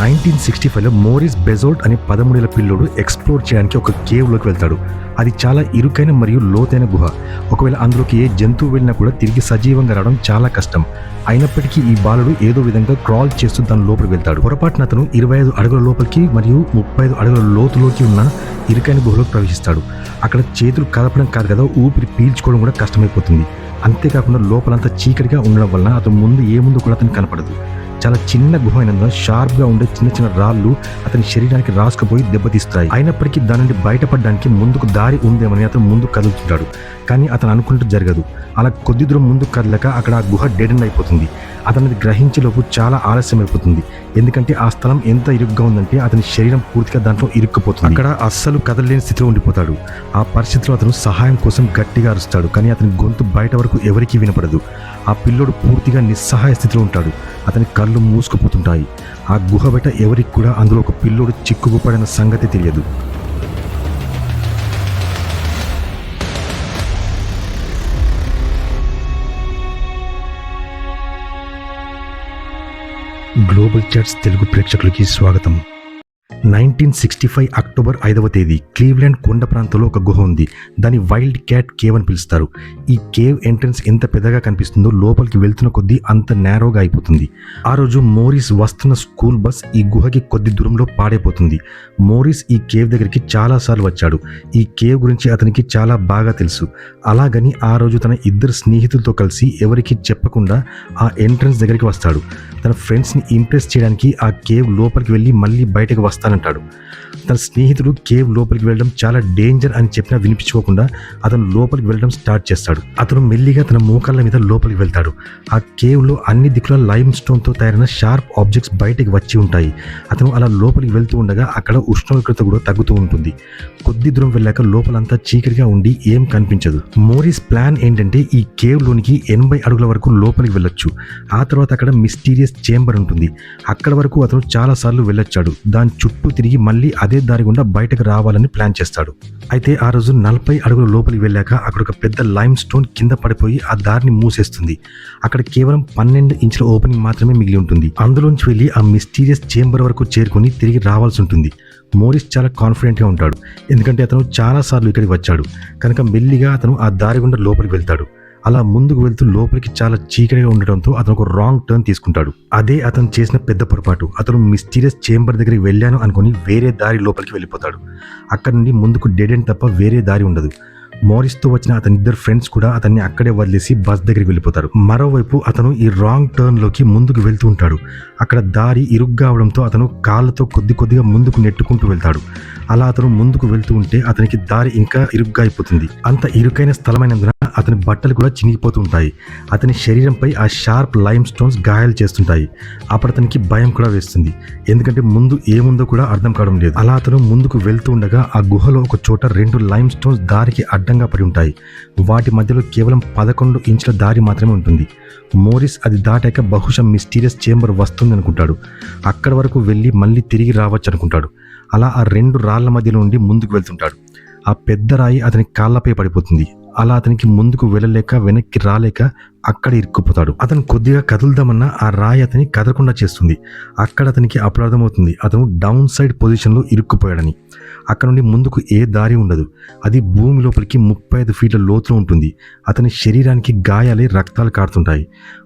1965లో Morris బెజోల్ట్ అనే 13 ఏళ్ల పిల్లోడు ఎక్స్ప్లోర్ చేయడానికి ఒక కేవ్లోకి వెళ్తాడు. అది చాలా ఇరుకైన మరియు లోతైన గుహ. ఒకవేళ అందులోకి ఏ జంతువు వెళ్ళినా కూడా తిరిగి సజీవంగా రావడం చాలా కష్టం. అయినప్పటికీ ఈ బాలుడు ఏదో విధంగా క్రాల్ చేస్తూ దాని లోపలికి వెళ్తాడు. పొరపాటున అతను 25 అడుగుల లోపలికి మరియు 35 అడుగుల లోతులోకి ఉన్న ఇరుకైన గుహలోకి ప్రవేశిస్తాడు. అక్కడ చేతులు కదపడం కాదు కదా, ఊపిరి పీల్చుకోవడం కూడా కష్టమైపోతుంది. అంతేకాకుండా లోపలంతా చీకటిగా ఉండడం వలన అతను ముందు ఏముందో కూడా అతనికి కనపడదు. చాలా చిన్న గుహ అయినందున షార్ప్గా ఉండే చిన్న చిన్న రాళ్ళు అతని శరీరానికి రాసుకుపోయి దెబ్బతీస్తాయి. అయినప్పటికీ దాని నుండి బయటపడడానికి ముందుకు దారి ఉందేమని అతను ముందుకు కదులుతుంటాడు. కానీ అతను అనుకుంటూ జరగదు. అలా కొద్ది దూరం ముందుకు కదలక అక్కడ ఆ గుహ డెడ్ ఎండ్ అయిపోతుంది. అతనిది గ్రహించేలోపు చాలా ఆలస్యం అయిపోతుంది. ఎందుకంటే ఆ స్థలం ఎంత ఇరుగ్గా ఉందంటే అతని శరీరం పూర్తిగా దాంట్లో ఇరుక్కుపోతుంది. అక్కడ అస్సలు కదలలేని స్థితిలో ఉండిపోతాడు. ఆ పరిస్థితిలో అతను సహాయం కోసం గట్టిగా అరుస్తాడు. కానీ అతని గొంతు బయట వరకు ఎవరికీ వినపడదు. ఆ పిల్లోడు పూర్తిగా నిస్సహాయ స్థితిలో ఉంటాడు. అతని కళ్ళు మూసుకుపోతుంటాయి. ఆ గుహ బయట ఎవరికి కూడా అందులో ఒక పిల్లోడు చిక్కుకుపడిన సంగతి తెలియదు. గ్లోబల్ చాట్స్ తెలుగు ప్రేక్షకులకి స్వాగతం. 1965 అక్టోబర్ 5వ తేదీ క్లీవ్లాండ్ కొండ ప్రాంతంలో ఒక గుహ ఉంది. దాన్ని వైల్డ్ క్యాట్ కేవ్ అని పిలుస్తారు. ఈ కేవ్ ఎంట్రన్స్ ఎంత పెద్దగా కనిపిస్తుందో లోపలికి వెళ్తున్న కొద్దీ అంత నేరోగా అయిపోతుంది. ఆ రోజు మోరిస్ వస్తున్న స్కూల్ బస్ ఈ గుహకి కొద్ది దూరంలో పాడైపోతుంది. మోరిస్ ఈ కేవ్ దగ్గరికి చాలాసార్లు వచ్చాడు. ఈ కేవ్ గురించి అతనికి చాలా బాగా తెలుసు. అలాగని ఆ రోజు తన ఇద్దరు స్నేహితులతో కలిసి ఎవరికి చెప్పకుండా ఆ ఎంట్రన్స్ దగ్గరికి వస్తాడు. తన ఫ్రెండ్స్ని ఇంప్రెస్ చేయడానికి ఆ కేవ్ లోపలికి వెళ్ళి మళ్ళీ బయటకు వస్తానంటాడు. తన స్నేహితుడు కేవ్ లోపలికి వెళ్ళడం చాలా డేంజర్ అని చెప్పినా వినిపించుకోకుండా అతను లోపలికి వెళ్ళడం స్టార్ట్ చేస్తాడు. అతను మెల్లిగా తన మోకాళ్ళ మీద లోపలికి వెళ్తాడు. ఆ కేవ్లో అన్ని దిక్కుల లైమ్ స్టోన్తో తయారైన షార్ప్ ఆబ్జెక్ట్స్ బయటకు వచ్చి ఉంటాయి. అతను అలా లోపలికి వెళ్తూ ఉండగా అక్కడ ఉష్ణోగ్రత కూడా తగ్గుతూ ఉంటుంది. కొద్ది దూరం వెళ్ళాక లోపలంతా చీకటిగా ఉండి ఏం కనిపించదు. మోరిస్ ప్లాన్ ఏంటంటే ఈ కేవ్లోనికి 80 అడుగుల వరకు లోపలికి వెళ్ళొచ్చు. ఆ తర్వాత అక్కడ మిస్టీరియస్ చేంబర్ ఉంటుంది. అక్కడ వరకు అతను చాలాసార్లు వెళ్ళొచ్చాడు. దాని చుట్టూ తిరిగి మళ్ళీ అదే దారి గుండా బయటకు రావాలని ప్లాన్ చేస్తాడు. అయితే ఆ రోజు 40 అడుగుల లోపలికి వెళ్ళాక అక్కడ ఒక పెద్ద లైమ్ స్టోన్ కింద పడిపోయి ఆ దారిని మూసేస్తుంది. అక్కడ కేవలం 12 ఇంచుల ఓపెనింగ్ మాత్రమే మిగిలి ఉంటుంది. అందులోంచి వెళ్ళి ఆ మిస్టీరియస్ చేంబర్ వరకు చేరుకుని తిరిగి రావాల్సి ఉంటుంది. మోరిస్ చాలా కాన్ఫిడెంట్గా ఉంటాడు. ఎందుకంటే అతను చాలాసార్లు ఇక్కడికి వచ్చాడు కనుక మెల్లిగా అతను ఆ దారి గుండా లోపలికి వెళ్తాడు. అలా ముందుకు వెళ్తూ లోపలికి చాలా చీకటిగా ఉండడంతో అతను ఒక రాంగ్ టర్న్ తీసుకుంటాడు. అదే అతను చేసిన పెద్ద పొరపాటు. అతను మిస్టీరియస్ చేంబర్ దగ్గరికి వెళ్ళాను అనుకుని వేరే దారి లోపలికి వెళ్ళిపోతాడు. అక్కడ నుండి ముందుకు డెడ్ ఎండ్ తప్ప వేరే దారి ఉండదు. మోరిస్తో వచ్చిన అతని ఇద్దరు ఫ్రెండ్స్ కూడా అతన్ని అక్కడే వదిలేసి బస్ దగ్గరికి వెళ్ళిపోతారు. మరోవైపు అతను ఈ రాంగ్ టర్న్లోకి ముందుకు వెళ్తూ ఉంటాడు. అక్కడ దారి ఇరుగ్గా అవడంతో అతను కాళ్ళతో కొద్దిగా ముందుకు నెట్టుకుంటూ వెళ్తాడు. అలా అతను ముందుకు వెళ్తూ ఉంటే అతనికి దారి ఇంకా ఇరుగ్గా అయిపోతుంది. అంత ఇరుకైన స్థలమైనందున అతని బట్టలు కూడా చినిగిపోతూ ఉంటాయి. అతని శరీరంపై ఆ షార్ప్ లైమ్ స్టోన్స్ గాయాలు చేస్తుంటాయి. అప్పుడు అతనికి భయం కూడా వేస్తుంది. ఎందుకంటే ముందు ఏముందో కూడా అర్థం కావడం లేదు. అలా అతను ముందుకు వెళ్తూ ఉండగా ఆ గుహలో ఒక చోట 2 లైమ్ స్టోన్స్ దారికి అడ్డంగా పడి ఉంటాయి. వాటి మధ్యలో కేవలం 11 ఇంచుల దారి మాత్రమే ఉంటుంది. మోరిస్ అది దాటాక బహుశా మిస్టీరియస్ చేంబర్ వస్తుంది అనుకుంటాడు. అక్కడ వరకు వెళ్ళి మళ్ళీ తిరిగి రావచ్చు అనుకుంటాడు. అలా ఆ 2 రాళ్ల మధ్యలో నుండి ముందుకు వెళ్తుంటాడు. ఆ పెద్ద రాయి అతని కాళ్ళపై పడిపోతుంది. అలా అతనికి ముందుకు వెళ్ళలేక వెనక్కి రాలేక అక్కడ ఇరుక్కుపోతాడు. అతను కొద్దిగా కదులుదామన్నా ఆ రాయి అతని కదలకుండా చేస్తుంది. అక్కడ అతనికి అప్రర్థమవుతుంది అతను డౌన్ సైడ్ పొజిషన్లో ఇరుక్కుపోయాడని. అక్కడ నుండి ముందుకు ఏ దారి ఉండదు. అది భూమి లోపలికి 35 ఫీట్ల లోతులో ఉంటుంది. అతని శరీరానికి గాయాలై రక్తాలు కారుతుంటాయి.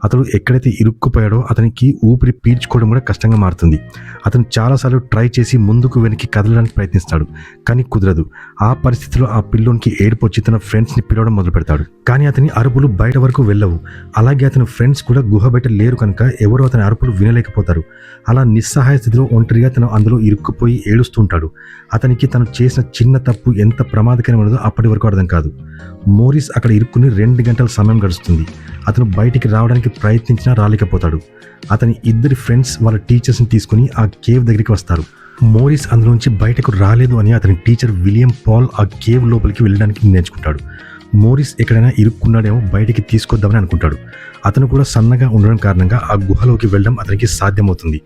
అతడు ఎక్కడైతే ఇరుక్కుపోయాడో అతనికి ఊపిరి పీల్చుకోవడం కూడా కష్టంగా మారుతుంది. అతను చాలాసార్లు ట్రై చేసి ముందుకు వెనక్కి కదలడానికి ప్రయత్నిస్తాడు. కానీ కుదరదు. ఆ పరిస్థితిలో ఆ పిల్లోనికి ఏడుపు వచ్చి తన ఫ్రెండ్స్ని పిలవడం మొదలు పెడతాడు. కానీ అతని అరుపులు బయట వరకు వెళ్ళవు. అలాగే అతని ఫ్రెండ్స్ కూడా గుహ బయట లేరు కనుక ఎవరో అతని అరుపులు వినలేకపోతారు. అలా నిస్సహాయ స్థితిలో ఒంటరిగా తను అందులో ఇరుక్కుపోయి ఏడుస్తూ ఉంటాడు. అతనికి తను చేసిన చిన్న తప్పు ఎంత ప్రమాదకరమైనదో అప్పటి వరకు అర్థం కాదు. మోరిస్ అక్కడ ఇరుక్కుని 2 గంటల సమయం గడుస్తుంది. అతను బయటికి రావడానికి ప్రయత్నించినా రాలేకపోతాడు. అతని ఇద్దరి ఫ్రెండ్స్ వాళ్ళ టీచర్స్ని తీసుకుని ఆ కేవ్ దగ్గరికి వస్తారు. మోరిస్ అందులోంచి బయటకు రాలేదు అని అతని టీచర్ విలియం పాల్ ఆ కేవ్ లోపలికి వెళ్ళడానికి నిర్ణయించుకుంటాడు. మోరిస్ ఎక్కడైనా ఇరుక్కున్నాడేమో బయటికి తీసుకొద్దామని అనుకుంటాడు. అతను కూడా సన్నగా ఉండడం కారణంగా ఆ గుహలోకి వెళ్ళడం అతనికి సాధ్యమవుతుంది.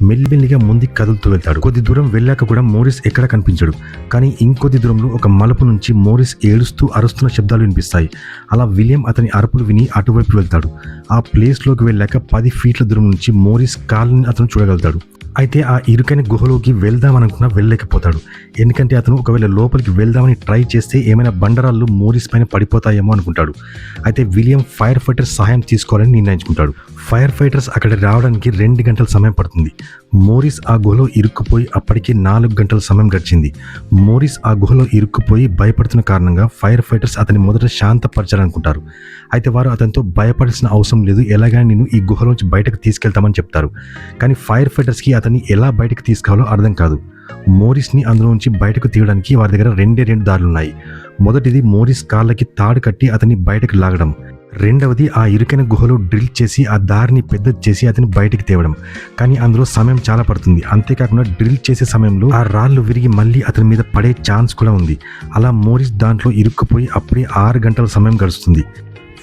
మెల్లిమెల్లిగా ముందుకు కదులుతూ వెళ్తాడు. కొద్ది దూరం వెళ్ళాక కూడా మోరిస్ ఎక్కడ కనిపించడు. కానీ ఇంకొద్ది దూరంలో ఒక మలుపు నుంచి మోరిస్ ఏడుస్తూ అరుస్తున్న శబ్దాలు వినిపిస్తాయి. అలా విలియం అతని అరుపులు విని అటువైపు వెళ్తాడు. ఆ ప్లేస్లోకి వెళ్ళాక 10 ఫీట్ల దూరం నుంచి మోరిస్ కాళ్ళని అతను చూడగలుగుతాడు. అయితే ఆ ఇరుకైన గుహలోకి వెళ్దామనుకున్నా వెళ్ళలేకపోతాడు. ఎందుకంటే అతను ఒకవేళ లోపలికి వెళ్దామని ట్రై చేస్తే ఏమైనా బండరాళ్ళు మోరిస్ పైన పడిపోతాయేమో అనుకుంటాడు. అయితే విలియం ఫైర్ ఫైటర్స్ సహాయం తీసుకోవాలని నిర్ణయించుకుంటాడు. ఫైర్ ఫైటర్స్ అక్కడ రావడానికి 2 గంటల సమయం పడుతుంది. మోరిస్ ఆ గుహలో ఇరుక్కుపోయి అప్పటికి 4 గంటల సమయం గడిచింది. మోరిస్ ఆ గుహలో ఇరుక్కుపోయి భయపడుతున్న కారణంగా ఫైర్ ఫైటర్స్ అతని మొదట శాంతపరచాలనుకుంటారు. అయితే వారు అతనితో భయపడాల్సిన అవసరం లేదు, ఎలాగైనా నేను ఈ గుహలోంచి బయటకు తీసుకెళ్తామని చెప్తారు. కానీ ఫైర్ ఫైటర్స్కి అతన్ని ఎలా బయటకు తీసుకురావాలో అర్థం కాదు. మోరిస్ని అందులో నుంచి బయటకు తీయడానికి వారి దగ్గర 2 దారులున్నాయి. మొదటిది మోరిస్ కాళ్ళకి తాడు కట్టి అతన్ని బయటకు లాగడం. రెండవది ఆ ఇరుకైన గుహలో డ్రిల్ చేసి ఆ దారిని పెద్దది చేసి అతన్ని బయటికి తేవడం. కానీ అందులో సమయం చాలా పడుతుంది. అంతేకాకుండా డ్రిల్ చేసే సమయంలో ఆ రాళ్ళు విరిగి మళ్ళీ అతని మీద పడే ఛాన్స్ కూడా ఉంది. అలా మోరిస్ దాంట్లో ఇరుక్కుపోయి అప్పుడే 6 గంటల సమయం గడుస్తుంది.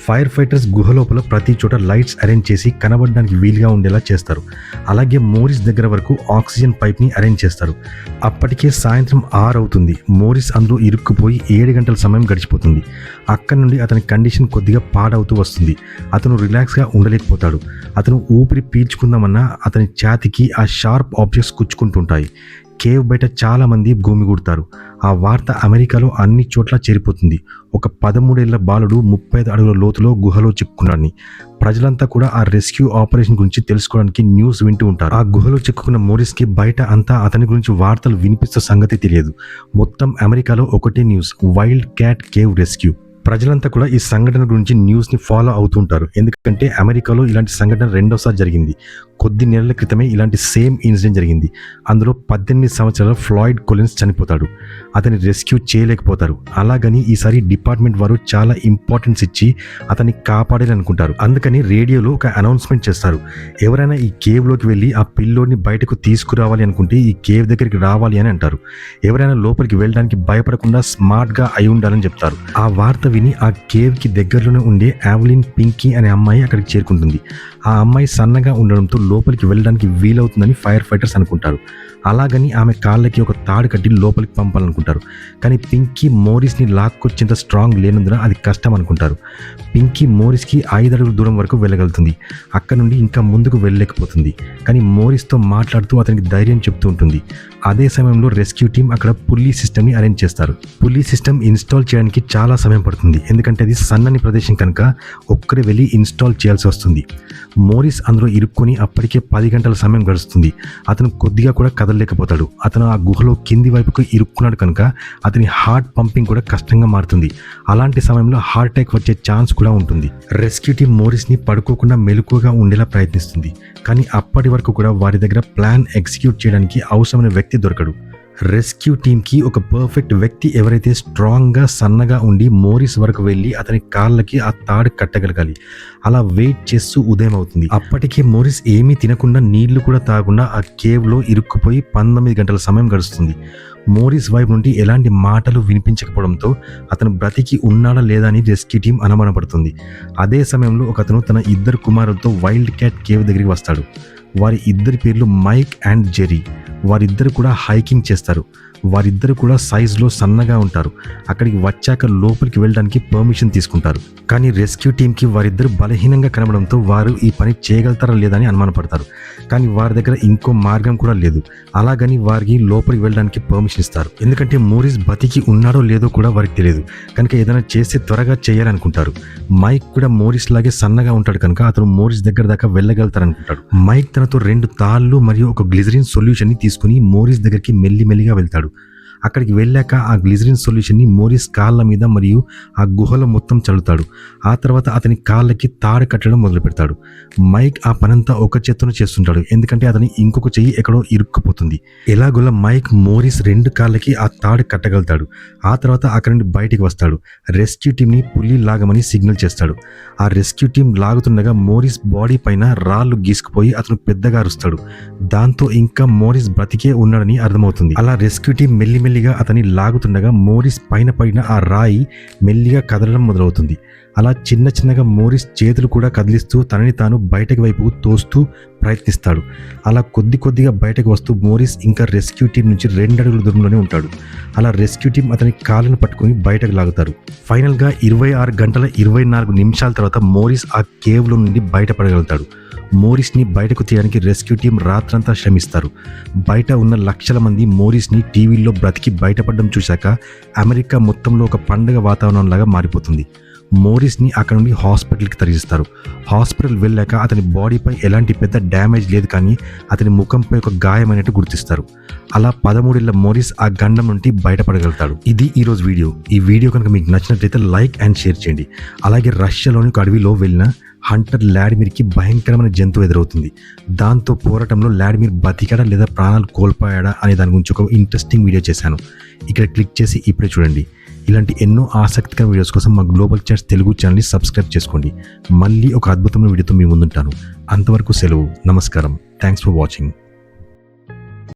ఫైర్ ఫైటర్స్ గుహ లోపల ప్రతి చోట లైట్స్ అరేంజ్ చేసి కనబడడానికి వీలుగా ఉండేలా చేస్తారు. అలాగే మోరిస్ దగ్గర వరకు ఆక్సిజన్ పైప్ని అరేంజ్ చేస్తారు. అప్పటికే సాయంత్రం 6 అవుతుంది. మోరిస్ అందులో ఇరుక్కుపోయి 7 గంటల సమయం గడిచిపోతుంది. అక్కడి నుండి అతని కండిషన్ కొద్దిగా పాడవుతూ వస్తుంది. అతను రిలాక్స్గా ఉండలేకపోతాడు. అతను ఊపిరి పీల్చుకుందామన్నా అతని ఛాతీకి ఆ షార్ప్ ఆబ్జెక్ట్స్ కుచ్చుకుంటుంటాయి. కేవ్ బయట చాలా మంది గుమిగూడతారు. ఆ వార్త అమెరికాలో అన్ని చోట్ల చేరిపోతుంది. ఒక 13 ఏళ్ల బాలుడు 35 అడుగుల లోతులో గుహలో చిక్కుకున్నాడని. ప్రజలంతా కూడా ఆ రెస్క్యూ ఆపరేషన్ గురించి తెలుసుకోవడానికి న్యూస్ వింటూ ఉంటారు. ఆ గుహలో చిక్కుకున్న మోరిస్కి బయట అంతా అతని గురించి వార్తలు వినిపిస్తున్న సంగతి తెలియదు. మొత్తం అమెరికాలో ఒకటే news, wild cat cave rescue. ప్రజలంతా కూడా ఈ సంఘటన గురించి న్యూస్ని ఫాలో అవుతుంటారు. ఎందుకంటే అమెరికాలో ఇలాంటి సంఘటన రెండోసారి జరిగింది. కొద్ది నెలల క్రితమే ఇలాంటి సేమ్ ఇన్సిడెంట్ జరిగింది. అందులో 18 సంవత్సరాల ఫ్లాయిడ్ కొలిన్స్ చనిపోతాడు. అతని రెస్క్యూ చేయలేకపోతారు. అలాగని ఈసారి డిపార్ట్మెంట్ వారు చాలా ఇంపార్టెన్స్ ఇచ్చి అతన్ని కాపాడాలనుకుంటారు. అందుకని రేడియోలో ఒక అనౌన్స్మెంట్ చేస్తారు. ఎవరైనా ఈ కేవ్లోకి వెళ్ళి ఆ పిల్లోడిని బయటకు తీసుకురావాలి అనుకుంటే ఈ కేవ్ దగ్గరికి రావాలి అని అంటారు. ఎవరైనా లోపలికి వెళ్ళడానికి భయపడకుండా స్మార్ట్గా అయి ఉండాలని చెప్తారు. ఆ వార్త విని ఆ కేవ్కి దగ్గరలోనే ఉండే యావ్లిన్ పింకీ అనే అమ్మాయి అక్కడికి చేరుకుంటుంది. ఆ అమ్మాయి సన్నగా ఉండడంతో లోపలికి వెళ్ళడానికి వీలవుతుందని ఫైర్ ఫైటర్స్ అనుకుంటారు. అలాగని ఆమె కాళ్ళకి ఒక తాడు కట్టి లోపలికి పంపాలనుకుంటారు. కానీ పింకీ మోరిస్ని లాక్కొచ్చేంత స్ట్రాంగ్ లేనందున అది కష్టం అనుకుంటారు. పింకీ మోరిస్కి 5 అడుగుల దూరం వరకు వెళ్ళగలుగుతుంది. అక్కడ నుండి ఇంకా ముందుకు వెళ్ళలేకపోతుంది. కానీ మోరిస్తో మాట్లాడుతూ అతనికి ధైర్యం చెప్తూ ఉంటుంది. అదే సమయంలో రెస్క్యూ టీం అక్కడ పుల్లీ సిస్టమ్ని అరేంజ్ చేస్తారు. పుల్లీ సిస్టమ్ ఇన్స్టాల్ చేయడానికి చాలా సమయం పడుతుంది. ఎందుకంటే అది సన్నని ప్రదేశం కనుక ఒక్కరే వెళ్ళి ఇన్స్టాల్ చేయాల్సి వస్తుంది. మోరిస్ అందులో ఇరుక్కొని అప్పటికే 10 గంటల సమయం గడుస్తుంది. అతను కొద్దిగా కూడా కదలలేకపోతాడు. అతను ఆ గుహలో కింది వైపుకు ఇరుక్కున్నాడు కనుక అతని హార్ట్ పంపింగ్ కూడా కష్టంగా మారుతుంది. అలాంటి సమయంలో హార్ట్ అటాక్ వచ్చే ఛాన్స్ కూడా ఉంటుంది. రెస్క్యూ టీం మోరిస్ని పడుకోకుండా మెలకువగా ఉండేలా ప్రయత్నిస్తుంది. కానీ అప్పటి వరకు కూడా వారి దగ్గర ప్లాన్ ఎగ్జిక్యూట్ చేయడానికి అవసరమైన వ్యక్తి దొరకడు. రెస్క్యూ టీంకి ఒక పర్ఫెక్ట్ వ్యక్తి ఎవరైతే స్ట్రాంగ్గా సన్నగా ఉండి మోరిస్ వరకు వెళ్ళి అతని కాళ్ళకి ఆ తాడు కట్టగలగాలి. అలా వెయిట్ చేస్తూ ఉదయం అవుతుంది. అప్పటికే మోరిస్ ఏమీ తినకుండా నీళ్లు కూడా తాగకుండా ఆ కేవ్లో ఇరుక్కుపోయి 19 గంటల సమయం గడుస్తుంది. మోరిస్ వైపు నుండి ఎలాంటి మాటలు వినిపించకపోవడంతో అతను బ్రతికి ఉన్నాడా లేదా అని రెస్క్యూ టీం అనుమానపడుతుంది. అదే సమయంలో ఒకతను తన 2 కుమారులతో వైల్డ్ క్యాట్ కేవ్ దగ్గరికి వస్తాడు. వారి ఇద్దరి పేర్లు మైక్ అండ్ జెరీ. వారిద్దరు కూడా హైకింగ్ చేస్తారు. వారిద్దరు కూడా సైజులో సన్నగా ఉంటారు. అక్కడికి వచ్చాక లోపలికి వెళ్ళడానికి పర్మిషన్ తీసుకుంటారు. కానీ రెస్క్యూ టీంకి వారిద్దరు బలహీనంగా కనబడంతో వారు ఈ పని చేయగలుగుతారా లేదని అనుమానపడతారు. కానీ వారి దగ్గర ఇంకో మార్గం కూడా లేదు. అలాగని వారికి లోపలికి వెళ్ళడానికి పర్మిషన్ ఇస్తారు. ఎందుకంటే మోరిస్ బతికి ఉన్నాడో లేదో కూడా వారికి తెలియదు కనుక ఏదైనా చేస్తే త్వరగా చేయాలనుకుంటారు. మైక్ కూడా మోరిస్ లాగే సన్నగా ఉంటాడు కనుక అతను మోరిస్ దగ్గర దాకా వెళ్ళగలుగుతారనుకుంటాడు. మైక్ తనతో 2 తాళ్ళు మరియు ఒక గ్లిజరిన్ సొల్యూషన్ ని తీసుకుని మోరిస్ దగ్గరికి మెల్లిమెల్లిగా వెళ్తాడు. అక్కడికి వెళ్ళాక ఆ గ్లిజరిన్ సొల్యూషన్ని మోరిస్ కాళ్ళ మీద మరియు ఆ గుహలో మొత్తం చల్లుతాడు. ఆ తర్వాత అతని కాళ్ళకి తాడు కట్టడం మొదలు పెడతాడు. మైక్ ఆ పనంతా ఒక చేత్తోనే చేస్తుంటాడు. ఎందుకంటే అతని ఇంకొక చెయ్యి ఎక్కడో ఇరుక్కుపోతుంది. ఎలాగోలా మైక్ మోరిస్ 2 కాళ్ళకి ఆ తాడు కట్టగలుగుతాడు. ఆ తర్వాత అక్కడి నుండి బయటికి వస్తాడు. రెస్క్యూ టీంని పుల్లి లాగమని సిగ్నల్ చేస్తాడు. ఆ రెస్క్యూ టీం లాగుతుండగా మోరిస్ బాడీ పైన రాళ్ళు గీసుకుపోయి అతను పెద్దగా అరుస్తాడు. దాంతో ఇంకా మోరిస్ బ్రతికే ఉన్నాడని అర్థమవుతుంది. అలా రెస్క్యూ టీం మెల్లిగా అతన్ని లాగుతుండగా మోరిస్ పైన పడిన ఆ రాయి మెల్లిగా కదలడం మొదలవుతుంది. అలా చిన్నగా మోరిస్ చేతులు కూడా కదిలిస్తూ తనని తాను బయటకు వైపు తోస్తూ ప్రయత్నిస్తాడు. అలా కొద్దిగా బయటకు వస్తూ మోరిస్ ఇంకా రెస్క్యూ టీం నుంచి 2 అడుగుల దూరంలోనే ఉంటాడు. అలా రెస్క్యూ టీం అతని కాళ్ళను పట్టుకుని బయటకు లాగుతారు. ఫైనల్గా 26 గంటల 24 నిమిషాల తర్వాత మోరిస్ ఆ కేవ్లో నుండి బయటపడగలుగుతాడు. మోరిస్ని బయటకు తీయడానికి రెస్క్యూ టీం రాత్రంతా శ్రమిస్తారు. బయట ఉన్న లక్షల మంది మోరిస్ని టీవీల్లో బ్రతికి బయటపడడం చూశాక అమెరికా మొత్తంలో ఒక పండగ వాతావరణంలాగా మారిపోతుంది. మోరిస్ని అక్కడ నుండి హాస్పిటల్కి తరలిస్తారు. హాస్పిటల్ వెళ్ళాక అతని బాడీపై ఎలాంటి పెద్ద డ్యామేజ్ లేదు, కానీ అతని ముఖంపై ఒక గాయమైనట్టు గుర్తిస్తారు. అలా 13 ఏళ్ల మోరిస్ ఆ గండం నుండి బయటపడగలుగుతాడు. ఇది ఈరోజు వీడియో. ఈ వీడియో కనుక మీకు నచ్చినట్లయితే లైక్ అండ్ షేర్ చేయండి. అలాగే రష్యాలోని ఒక అడవిలో వెళ్ళిన హంటర్ లాడిమిర్కి భయంకరమైన జంతువు ఎదురవుతుంది. దాంతో పోరాటంలో లాడిమిర్ బతికాడా లేదా ప్రాణాలు కోల్పోయాడా అనే దాని గురించి ఒక ఇంట్రెస్టింగ్ వీడియో చేశాను. ఇక్కడ క్లిక్ చేసి ఇప్పుడే చూడండి. ఇలాంటి ఎన్నో ఆసక్తికర వీడియోస్ కోసం మా గ్లోబల్ చాట్స్ తెలుగు ఛానల్ని సబ్స్క్రైబ్ చేసుకోండి. మళ్ళీ ఒక అద్భుతమైన వీడియోతో మీ ముందుంటాను. అంతవరకు సెలవు. నమస్కారం. Thanks for watching.